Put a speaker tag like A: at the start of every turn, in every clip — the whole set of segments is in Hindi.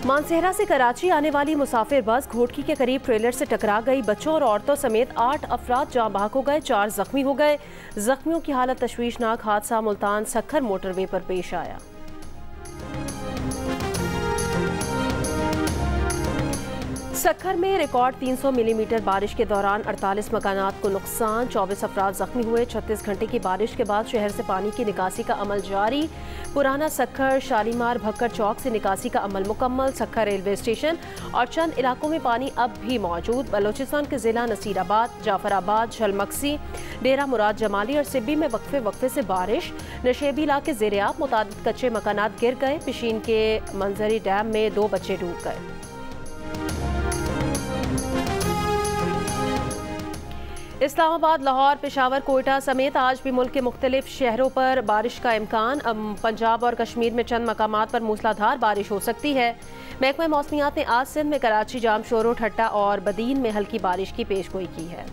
A: मानसेहरा से कराची आने वाली मुसाफिर बस घोटकी के करीब ट्रेलर से टकरा गई। बच्चों और औरतों समेत 8 अफराद जाँ बहक हो गए, 4 जख्मी हो गए। जख्मियों की हालत तशवीशनाक। हादसा मुल्तान सक्खर मोटरवे पर पेश आया। सक्खर में रिकॉर्ड 300 मिलीमीटर बारिश के दौरान 48 मकानात को नुकसान, 24 अफराद जख्मी हुए। 36 घंटे की बारिश के बाद शहर से पानी की निकासी का अमल जारी। पुराना सक्खर, शालीमार, भक्कर चौक से निकासी का अमल मुकम्मल। सक्खर रेलवे स्टेशन और चंद इलाकों में पानी अब भी मौजूद। बलोचिस्तान के जिला नसीराबाद, जाफराबाद, झलमक्सी, डेरा मुराद जमाली और सिब्बी में वक्फे से बारिश। नशेबी इलाके ज़ेर-ए-आब, मुतादिद कच्चे मकानात गिर गए। पिशीन के मंजरी डैम में 2 बच्चे डूब गए। इस्लामाबाद, लाहौर, पेशावर, कोयटा समेत आज भी मुल्क के मुख्तलिफ शहरों पर बारिश का इम्कान। पंजाब और कश्मीर में चंद मकामात पर मूसलाधार बारिश हो सकती है। महकमा मौसमियात ने आज सिंध में कराची, जामशोरो, ठट्टा और बदीन में हल्की बारिश की पेशगोई की है।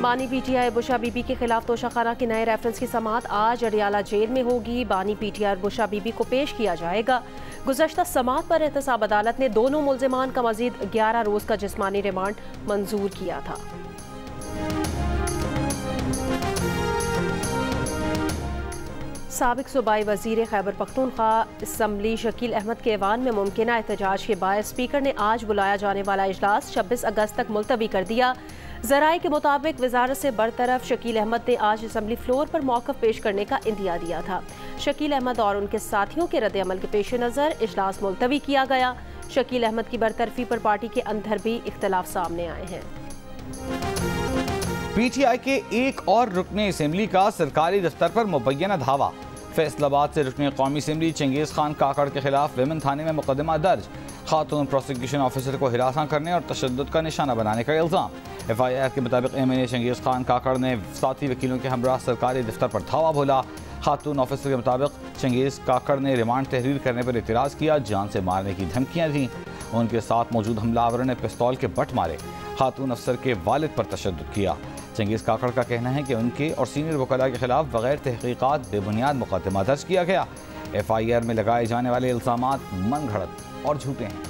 A: बानी पीटीआई बुशा बीबी के खिलाफ तोशाखाना के नए रेफरेंस की समाअत आज अडियाला जेल में होगी। बानी पीटीआई बुशा बीबी को पेश किया जाएगा। गुज़श्ता समाअत पर एहतसाब अदालत ने दोनों मुल्ज़िमान का मज़ीद 11 रोज़ का जिस्मानी रिमांड मंजूर किया था। साबिक सूबाई वज़ीर खैबर पख्तूनख्वा असम्बली शकील अहमद के ऐवान में मुमकिना एहतजाज के बायस स्पीकर ने आज बुलाया जाने वाला इजलास 26 अगस्त तक मुलतवी कर दिया। ज़राए के मुताबिक वजारत से बरतरफ शकील अहमद ने आज असम्बली फ्लोर पर मौक़िफ़ पेश करने का इंदिया दिया था। शकील अहमद और उनके साथियों के रद्द अमल के पेश नज़र इजलास मुलतवी किया गया। शकील अहमद की बरतरफी पर पार्टी के अंदर भी इख्तलाफ सामने आए हैं।
B: पीटीआई के एक और रुकने असम्बली का सरकारी दफ्तर पर मुबैना धावा। फैसलाबाद से रुकने कौमी असम्बली चंगेज़ खान काकड़ के खिलाफ वेमन थाने में मुकदमा दर्ज। खातून प्रोसिक्यूशन ऑफिसर को हिरासत करने और तशद्दुद का निशाना बनाने का इल्ज़ाम। FIR के मुताबिक MNA चंगेज़ खान काकड़ ने साथी वकीलों के हमरा सरकारी दफ्तर पर धावा बोला। खातून ऑफिसर के मुताबिक चंगेज़ काकड़ ने रिमांड तहरीर करने पर एतराज़ किया, जान से मारने की धमकियाँ दी। उनके साथ मौजूद हमलावरों ने पिस्तौल के बट मारे। खातून अफसर के वालिद पर तशद्दुद किया। चंगेज़ काकड़ का कहना है कि उनके और सीनियर वकला के खिलाफ बगैर तहकीकात बेबुनियाद मुकदमा दर्ज किया गया। FIR में लगाए जाने वाले इल्ज़ामात मन घड़त और झूठे हैं।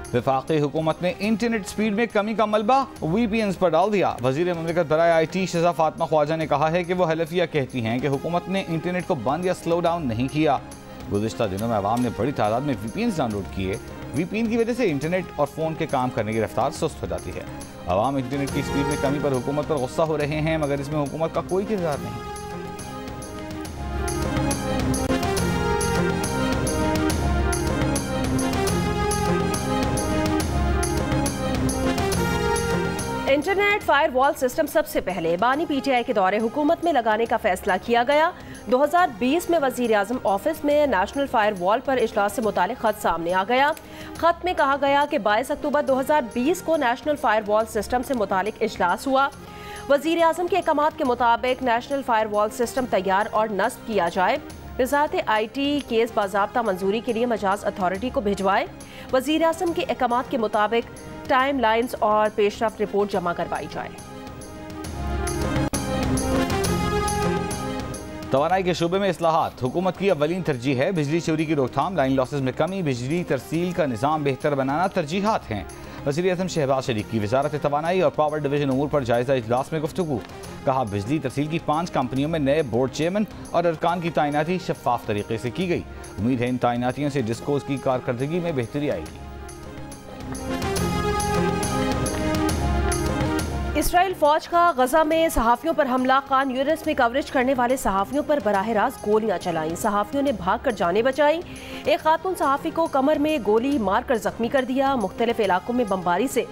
B: वफाकी हुकूमत ने इंटरनेट स्पीड में कमी का मलबा VPNs पर डाल दिया। वज़ीर ममलिकत बराए IT शज़ा फातिमा ख्वाजा ने कहा है कि वो हलफिया कहती हैं कि हुकूमत ने इंटरनेट को बंद या स्लो डाउन नहीं किया। गुज़िश्ता दिनों में आवाम ने बड़ी तादाद में VPNs डाउनलोड किए। VPN की वजह से इंटरनेट और फ़ोन के काम करने की रफ्तार सुस्त हो जाती है। आवाम इंटरनेट की स्पीड में कमी पर हुकूमत पर गुस्सा हो रहे हैं, मगर इसमें हुकूमत का कोई किरदार नहीं।
A: इंटरनेट फायरवॉल सिस्टम सबसे पहले बानी पीटीआई के दौरे हुकूमत में लगाने का फैसला किया गया। 2020 में वज़ीर आज़म ऑफिस में नेशनल फायरवॉल पर इजलास से मुतालिक खत सामने आ गया। खत में कहा गया कि 22 अक्टूबर 2020 को नेशनल फायरवॉल सिस्टम से मुतालिक इजलास हुआ। वज़ीर आज़म के अहकामात के मुताबिक नेशनल फायरवॉल सिस्टम तैयार और नस्ब किया जाए। वज़ारत IT केस बाज़ाब्ता मंजूरी के लिए मजाज अथॉरिटी को भिजवाए। वज़ीर आज़म के अहकामात के मुताबिक टाइम लाइन्स और पेशरफ्त रिपोर्ट जमा करवाई जाए।
B: तवानाई के शोबे में इस्लाहात हुकूमत की अवलीन तरजीह है। बिजली चोरी की रोकथाम, लाइन लॉसेज में कमी, बिजली तरसील का निज़ाम बेहतर बनाना तरजीहात हैं। वज़ीर आज़म शहबाज शरीफ की वज़ारत तवानाई और पावर डिवीजन उमूर पर जायज़ा इजलास में गुफ्तगू। कहा, बिजली तरसील की 5 कंपनियों में नए बोर्ड चेयरमैन और अरकान की तैनाती शफाफ तरीके से की गई। उम्मीद है इन तैनातियों से डिस्कोज की कारकर्दगी में बेहतरी आएगी।
A: इसराइल फौज का गजा में सहाफ़ियों पर हमला, खान यूनिस में कवरेज करने वाले सहाफ़ियों पर बराह रास्त गोलियां चलाई। सहाफ़ियों ने भाग कर जानें बचाई। एक खातून सहाफ़ी को कमर में गोली मारकर जख्मी कर दिया। मुख्तलिफ इलाकों में बमबारी से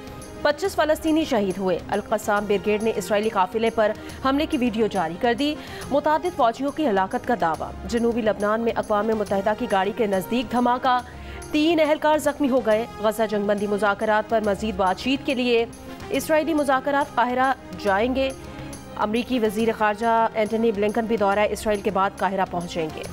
A: 25 फ़लस्तीनी शहीद हुए। अल-क़स्साम ब्रिगेड ने इसराइली काफिले पर हमले की वीडियो जारी कर दी। मुतादिद फौजियों की हलाकत का दावा। जनूबी लबनान में अक़वाम मुत्तहिदा की गाड़ी के नज़दीक धमाका, 3 एहलकार जख्मी हो गए। गजा जंगबंदी मुज़ाकरात पर मज़ीद बातचीत के लिए इसराइली मुज़ाकरात काहिरा जाएंगे। अमरीकी वज़ीर ख़ारजा एंटनी ब्लिंकन भी दौरा इसराइल के बाद काहिरा पहुंचेंगे।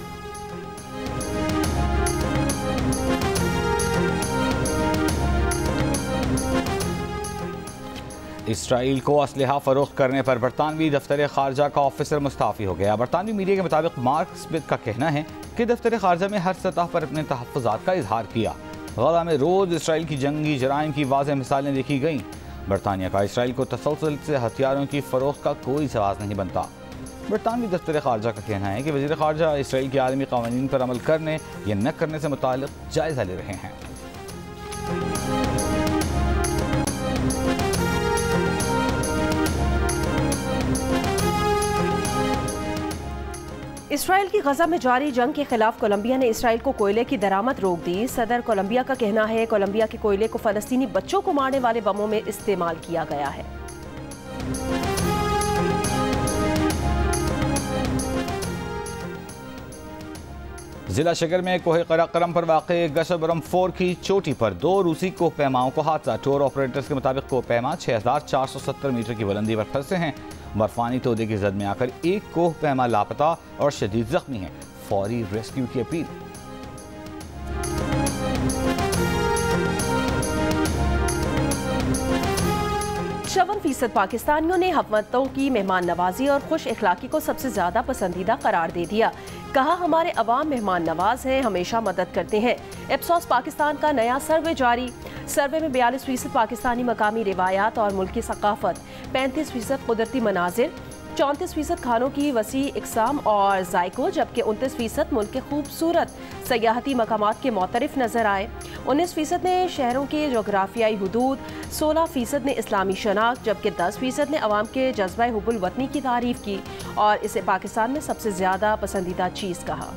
B: इसराइल को असलहा फरोख्त करने पर बरतानवी दफ्तर खारजा का ऑफिसर मुस्ताफ़ी हो गया। बरतानवी मीडिया के मुताबिक मार्क स्मिथ का कहना है कि दफ्तर खारजा में हर सतह पर अपने तहफ़्फ़ुज़ात का इजहार किया। गज़ा में रोज़ इसराइल की जंगी जराइम की वाज़ेह मिसालें देखी गईं। बरतानिया का इसराइल को तसलसल से हथियारों की फ़रोख्त का कोई जवाब नहीं बनता। बरतानवी दफ्तर खारजा का कहना है कि वज़ीर खारजा इसराइल के आलमी क़वानीन पर अमल करने या न करने से मुताल्लिक़ जायज़ा ले रहे हैं।
A: इसराइल की गजा में जारी जंग के खिलाफ कोलंबिया ने इसराइल को कोयले की दरामद रोक दी। सदर कोलंबिया का कहना है कोलंबिया के कोयले को फ़लस्तीनी बच्चों को मारने वाले बमों में इस्तेमाल किया गया है।
B: जिला शगर में कोहे कराकरम पर वाक़े गशबरम 4 की चोटी पर 2 रूसी कोहपैमाओं को हादसा। टूर ऑपरेटर्स के मुताबिक कोहपैमा 6470 मीटर की बुलंदी पर फंसे हैं। बर्फानी तोदे की जद में आकर एक कोहपैमा लापता और शदीद जख्मी है। फौरी रेस्क्यू की अपील।
A: %50 पाकिस्तानियों ने हमवतनों की मेहमान नवाजी और खुश अखलाकी को सबसे ज्यादा पसंदीदा करार दे दिया। कहा हमारे अवाम मेहमान नवाज हैं, हमेशा मदद करते हैं। एप्सॉस पाकिस्तान का नया सर्वे जारी। सर्वे में 42% पाकिस्तानी मकामी रिवायात और मुल्की सकाफत, 35% कुदरती मनाजिर, 34% खानों की वसी इकसाम और जायको, जबकि 29% मुल्क के खूबसूरत सयाहती मकामात के मोतरिफ नजर आए। 19% ने शहरों के जोग्राफियाई हुदूद, 16% ने इस्लामी शनाख्त, जबकि 10% ने अवाम के जज्बा हुब्बुल वतनी की तारीफ की और इसे पाकिस्तान में सबसे ज्यादा पसंदीदा चीज़ कहा।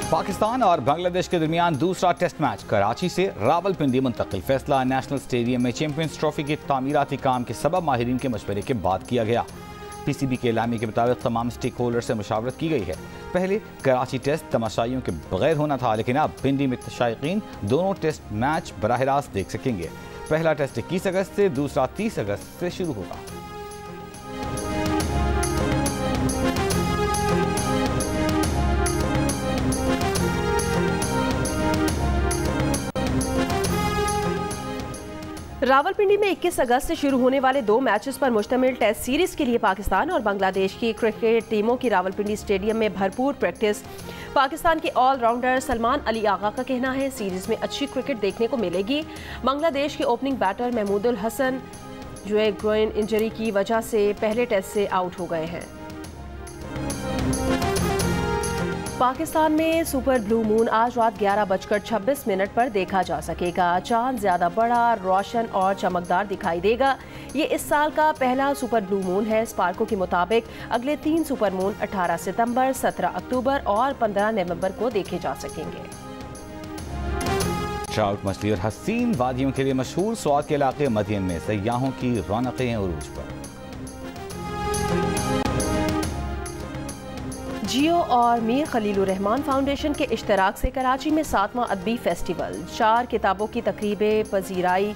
B: पाकिस्तान और बांग्लादेश के दरमियान दूसरा टेस्ट मैच कराची से रावलपिंडी मुंतकिल। फैसला नेशनल स्टेडियम में चैंपियंस ट्रॉफी के तामीराती काम के सबब माहिरीन के मशवरे के बाद किया गया। PCB के एलामी के मुताबिक तमाम स्टेक होल्डर से मुशावरत की गई है। पहले कराची टेस्ट तमाशाइयों के बगैर होना था, लेकिन अब पिंडी में शायकीन दोनों टेस्ट मैच बराह रास्त देख सकेंगे। पहला टेस्ट 21 अगस्त से, दूसरा 30 अगस्त से शुरू होगा।
A: रावलपिंडी में 21 अगस्त से शुरू होने वाले 2 मैचेस पर मुश्तमिल टेस्ट सीरीज के लिए पाकिस्तान और बांग्लादेश की क्रिकेट टीमों की रावलपिंडी स्टेडियम में भरपूर प्रैक्टिस। पाकिस्तान के ऑलराउंडर सलमान अली आगा का कहना है सीरीज में अच्छी क्रिकेट देखने को मिलेगी। बांग्लादेश के ओपनिंग बैटर महमूदुल हसन जो एक ग्रोइन इंजरी की वजह से पहले टेस्ट से आउट हो गए हैं। पाकिस्तान में सुपर ब्लू मून आज रात 11:26 पर देखा जा सकेगा। चांद ज्यादा बड़ा, रोशन और चमकदार दिखाई देगा। ये इस साल का पहला सुपर ब्लू मून है। स्पार्को के मुताबिक अगले 3 सुपर मून 18 सितंबर, 17 अक्टूबर और 15 नवंबर को देखे जा सकेंगे।
B: ट्राउट मछली और हसीन वादियों के लिए मशहूर स्वाद के इलाके मदीन में सयाहों की रौनकें उरूज पर। जियो और मीर खलीलुर रहमान फाउंडेशन के इश्तराक से कराची में 7वां अदबी फेस्टिवल। 4 किताबों की तकरीबें पजीराई।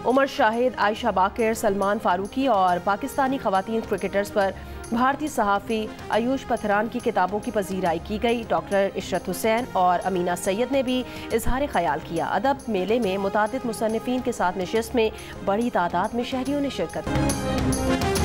B: उमर शाहिद, आयशा बाकर, सलमान फारूकी और पाकिस्तानी खवातीन क्रिकेटर्स पर भारतीय सहाफ़ी आयुष पथरान की किताबों की पजीराई की गई। डॉक्टर इशरत हुसैन और अमीना सैयद ने भी इजहार ख्याल किया। अदब मेले में मुतादिद मुसन्निफीन के साथ नशिस्त में बड़ी तादाद में शहरियों ने शिरकत की।